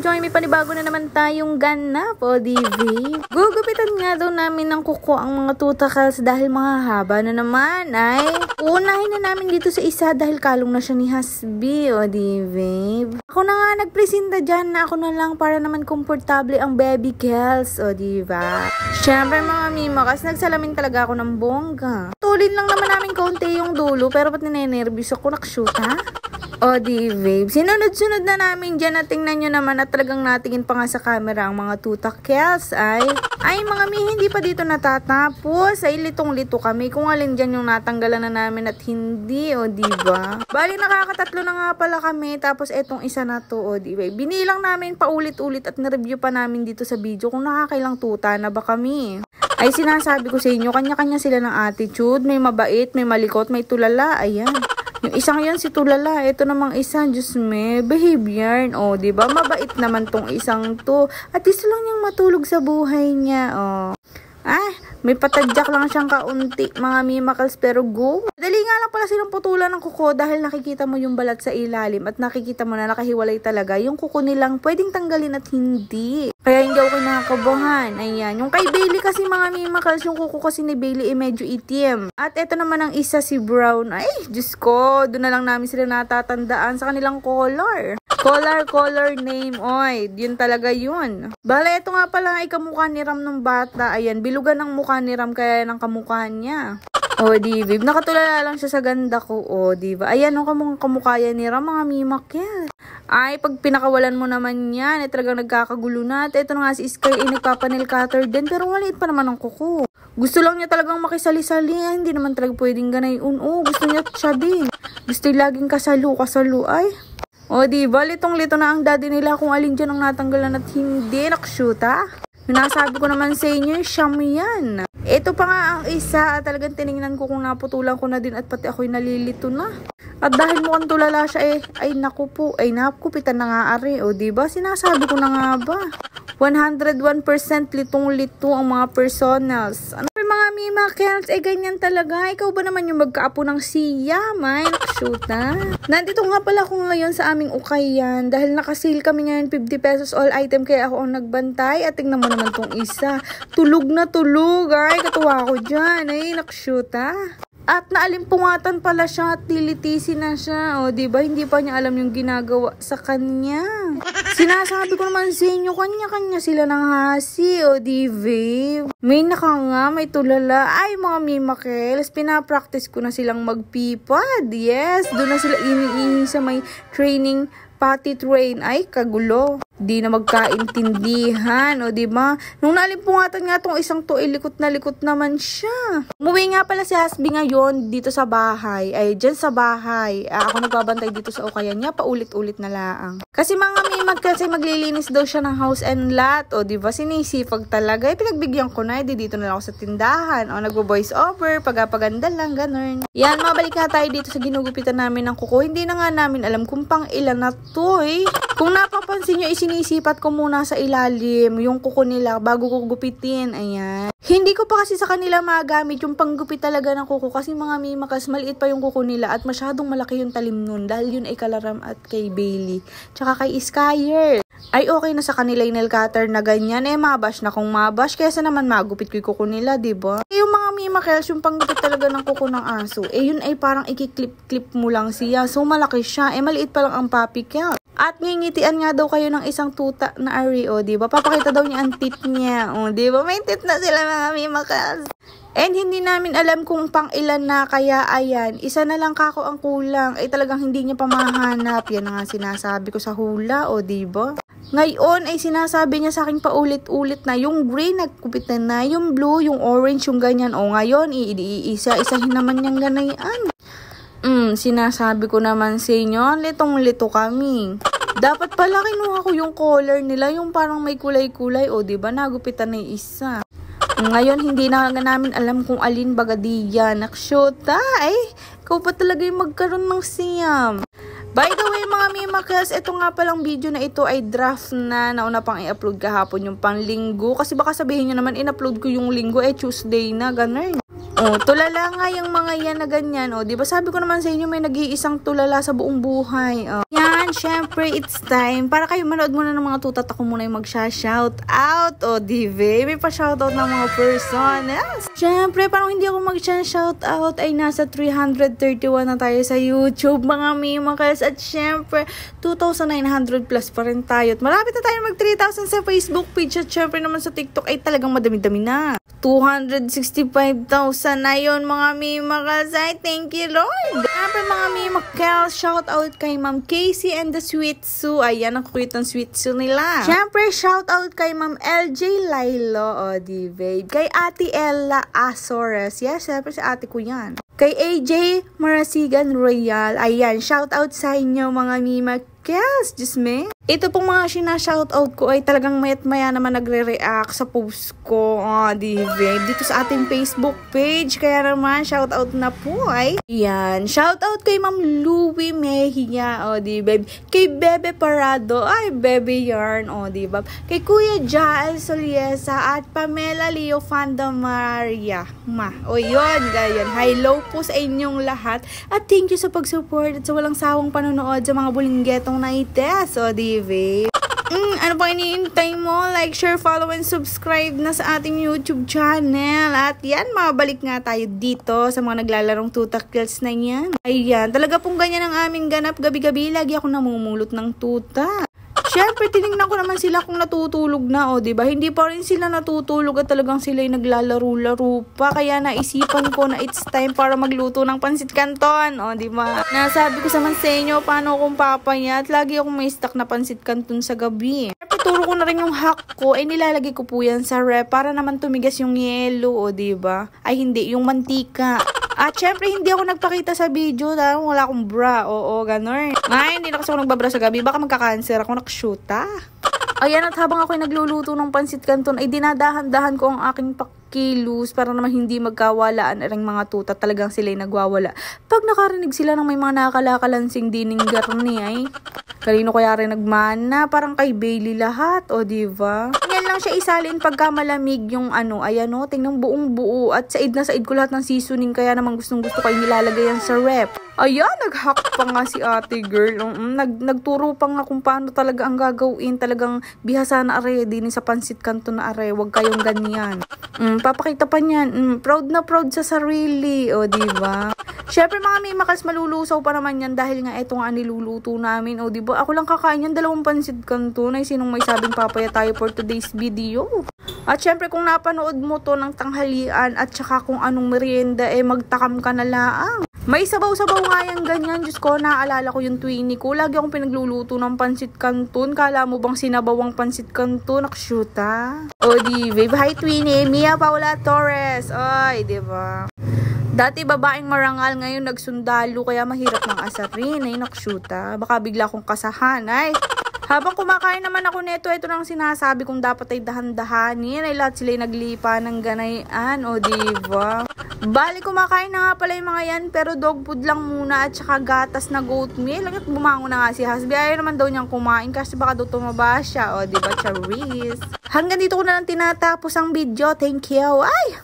Joy, may panibago na naman tayong ganap, o DV. Gugupitan nga daw namin ng kuko ang mga tutakals dahil mahahaba na naman ay unahin na namin dito sa isa dahil kalong na siya ni Hasbi, o DV. Ako na nga nagpresenta dyan na ako na lang para naman komportable ang baby girls, o diba? Syempre mga mimakas, nagsalamin talaga ako ng bongga. Tulin lang naman namin kaunti yung dulo pero ba't ninenervous ako nakshoot, ha? O di babe, sinunod-sunod na namin dyan at tingnan nyo naman at talagang natingin pa nga sa camera ang mga tutakels ay mga mi, hindi pa dito natatapos. Ay litong-lito kami kung alin dyan yung natanggalan na namin at hindi, o diba? Bali nakakatatlo na nga pala kami tapos etong isa na to, o diba? Binilang namin paulit-ulit at na-review pa namin dito sa video kung nakakailang tuta na ba kami. Ay sinasabi ko sa inyo, kanya-kanya sila ng attitude, may mabait, may malikot, may tulala, ayan. Yung isang yan si tulala, ito namang isa, Diyos me, behavior, o, diba? Mabait naman tong isang to. At isa lang niyang matulog sa buhay niya, o. May patadyak lang siyang kaunti, mga mimakals, pero go. Dali nga lang pala silang putulan ng kuko dahil nakikita mo yung balat sa ilalim at nakikita mo na nakahiwalay talaga yung kuko nilang pwedeng tanggalin at hindi. Kaya hindi ako nakakabahan. Ayan. Yung kay Bailey kasi mga mimakals, yung kuko kasi ni Bailey medyo itim. At eto naman ang isa si Brown. Ay, Diyos ko, doon na lang namin sila natatandaan sa kanilang color. Color name, oy. Yun talaga yun. Bala, ito nga pala ay kamukha ni Ram ng bata. Ayan, bilugan ng mukha ni Ram kaya ng kamukha niya. O, diba? Nakatulala lang siya sa ganda ko. O, diba? Ayan, kamukha yan ni Ram, mga mimak yan. Ay, pag pinakawalan mo naman yan, talagang nagkakagulo na. At ito na nga si Sky, nagpapanel cutter din. Pero maliit pa naman ang kuko. Gusto lang niya talagang makisali-sali. Hindi naman talaga pwedeng ganayon. Gusto niya siya din. Gusto yung laging kasalo. Ay. O, diba? Litong-lito na ang daddy nila kung alin dyan ang natanggalan at hindi. Nakshoot, ha? Nasabi ko naman sa inyo, siyam yan. Ito pa nga ang isa, talagang tinignan ko kung naputulan ko na din at pati ako'y nalilito na. At dahil mukhang tulala siya ay naku po, ay nakupitan na nga ari. O diba, sinasabi ko na nga ba? 101% litong-lito ang mga personals. Ano mga mimakels, ganyan talaga. Ikaw ba naman yung magkaapo ng siya, may nakshoot na. Nandito nga pala ako ngayon sa aming ukayan dahil nakasale kami ngayon 50 pesos all item kaya ako ang nagbantay. At tingnan mo naman tong isa. Tulog na tulog, ay katuwa ko dyan. Ay nakshoot, ha. At naalimpungatan pala siya at tilitisi na siya. O, diba? Hindi pa niya alam yung ginagawa sa kanya. Sinasabi ko naman sa inyo, kanya-kanya sila ng hasi. O, diba? May nakanga, may tulala. Ay, mga mimakels, pinapractice ko na silang magpipad. Yes, doon na sila iniihi sa may training potty train. Ay, kagulo. Di na magkaintindihan, o diba? Nung nalimpungatan nga tong isang to, likot na likot naman siya. Umuwi nga pala si Hasbi ngayon dito sa bahay. Ay, dyan sa bahay. Ako nagbabantay dito sa ukayan niya, paulit-ulit na laang. Kasi mga mimag kasi maglilinis daw siya ng house and lot, o diba? Sinisipag talaga. Pinagbigyan ko na, dito na lang ako sa tindahan. O, nagbo-voice over, pagapaganda lang, ganun. Yan, mabalik na tayo dito sa ginugupitan namin ng kuko. Hindi na nga namin alam kung pang ilan na to, eh. Kung napapansin nyo, sinisipat ko muna sa ilalim yung kuko nila bago ko gupitin. Ayan. Hindi ko pa kasi sa kanila magamit yung panggupit talaga ng kuko kasi mga mimakas, maliit pa yung kuko nila at masyadong malaki yung talim nun dahil yun ay kalaram at kay Bailey. Tsaka kay Skyer. Ay okay na sa kanila yung nail cutter na ganyan. Mabash na kung mabash kaysa naman magupit ko yung kuko nila, diba? Yung mga mimakels, yung panggupit talaga ng kuko ng aso. Yun ay parang ikiklip-clip mo lang siya. So malaki siya. Maliit pa lang ang puppy count. At ngingitian nga daw kayo ng isang tuta na ari, o diba? Papakita daw niya ang tit niya, o diba? May tit na sila mga mimakas. And hindi namin alam kung pang ilan na, kaya ayan, isa na lang kako ang kulang. Talagang hindi niya pa mahanap. Yan nga sinasabi ko sa hula, o diba? Ngayon ay sinasabi niya sa akin paulit-ulit na yung green nagkupit na, yung blue, yung orange, yung ganyan. O ngayon, isa-isahin naman niyang ganayan. Sinasabi ko naman sa inyo, litong-lito kami. Dapat pala kinuha ko yung color nila, yung parang may kulay-kulay. O, diba? Nagupitan na yung isa. Ngayon, hindi na namin alam kung alin bagadiya. Nakshota, ikaw pa talaga yung magkaroon ng siyam. By the way, mga mimakels, ito nga palang video na ito ay draft na nauna pang i-upload kahapon yung pang linggo. Kasi baka sabihin nyo naman, in-upload ko yung linggo, Tuesday na, ganun. O, tulala nga yung mga yan na ganyan. O, diba sabi ko naman sa inyo, may nag-iisang tulala sa buong buhay. O, yan, syempre, it's time. Para kayo manood muna ng mga tutat, ako muna yung magsha-shoutout. O, diba? May pa-shoutout ng mga person. Yes. Syempre, parang hindi ako magsha-shoutout ay nasa 331 na tayo sa YouTube, mga mimakals. At syempre, 2,900 plus pa rin tayo. At malapit na tayo mag 3,000 sa Facebook page. At syempre naman sa TikTok ay talagang madami-dami na. 265,000 na yun, mga mimakals. Ay, thank you, Lord. Syempre, mga mimakals, shoutout kay Ma'am Casey and the Sweet Sue. Ayan, ang cute ng Sweet Sue nila. Syempre, shoutout kay Ma'am LJ Lilo. O, di babe. Kay Ate Ella Azores. Yes, syempre si ate ko yan. Kay AJ Marasigan Royal. Ayan, shoutout sa inyo, mga mimakals. Diyos me. Ito pong mga sinashoutout ko ay talagang mayat maya naman nagre-react sa post ko. Dito sa ating Facebook page. Kaya naman, shoutout na po ay. Yan. Shoutout kay Ma'am Louie Mejia. O, di babe. Kay Bebe Parado. Ay, Bebe Yarn. O, di babe. Kay Kuya Jael Soliesa at Pamela Leo Fanda Maria. O, yun. Ganyan. Hello po sa inyong lahat. At thank you sa pag-support at sa walang sawang panonood sa mga bulinggetong na ites. O, di babe. Ano pa iniintay mo? Like, share, follow, and subscribe na sa ating YouTube channel. At yan, mabalik nga tayo dito sa mga naglalarong tutak kills na yan. Ayan, talaga pong ganyan ang aming ganap. Gabi-gabi, lagi ako namumulot ng tuta. Siyempre, tinignan ko naman sila kung natutulog na, o, diba? Hindi pa rin sila natutulog at talagang sila'y naglalaro-laro pa. Kaya naisipan ko na it's time para magluto ng pansit canton, o, diba? Nasabi ko sa inyo, paano akong papayat? Lagi akong may stock na pansit canton sa gabi. Siyempre, turo ko na rin yung hack ko, ay nilalagay ko po yan sa rep para naman tumigas yung yelo, o, diba? Ay, hindi, yung mantika. At syempre, hindi ako nagpakita sa video dahil wala akong bra. Oo, ganun. Ay, hindi na kasi ako nagbabra sa gabi. Baka magka-cancer ako, nakshoota. Ayan, at habang ako'y nagluluto ng pansit canton, ay dinadahan-dahan ko ang aking pakilos para naman hindi magkawalaan ang mga tuta. Talagang sila'y nagwawala. Pag nakarinig sila ng may mga nakakalakalansing dining garni, ay kanino kaya rin nagmana? Parang kay Bailey lahat, o, diba? Yan lang siya isalin pagka malamig yung ano, ayan o, tingnan buong buo. At said na said ko lahat ng seasoning, kaya naman gustong-gusto kayo nilalagay yan sa rep. Ayan, nag-hack pa nga si ate girl. Nagturo pa nga kung paano talaga ang gagawin. Talagang bihasa na are, din sa pansit canton na are. Huwag kayong ganyan. Papakita pa niyan. Proud na proud sa sarili. O, diba? Syempre, mga mimakals, malulusaw pa naman yan dahil nga ito nga niluluto namin. O, diba? Ako lang kakain yan, 2 pansit canton. Ay, sinong may sabing papaya tayo for today's video? At syempre, kung napanood mo to ng tanghalian at saka kung anong merienda, magtakam ka na laang. May sabaw-sabaw nga yan ganyan. Diyos ko, naaalala ko yung twinnie ko. Lagi akong pinagluluto ng pansit canton. Kala mo bang sinabawang pansit canton? Nakshuta. O, di, babe. Hi, twinnie. Mia Paula Torres. Ay, diba? Dati babaeng marangal, ngayon nagsundalo. Kaya mahirap ng asarin. Ay, nakshuta. Baka bigla akong kasahan. Ay, habang kumakain naman ako nito, ito nang sinasabi kong dapat ay dahan-dahanin. Ay lahat sila'y naglipa ng ganayan. O, diba? Bali, kumakain na nga pala yung mga yan, pero dog food lang muna at saka gatas na goat meal. At bumango na nga si Hasbi. Ayaw naman daw niyang kumain kasi baka daw tumaba siya. O, diba, charis? Hanggang dito ko na lang tinatapos ang video. Thank you. Ay!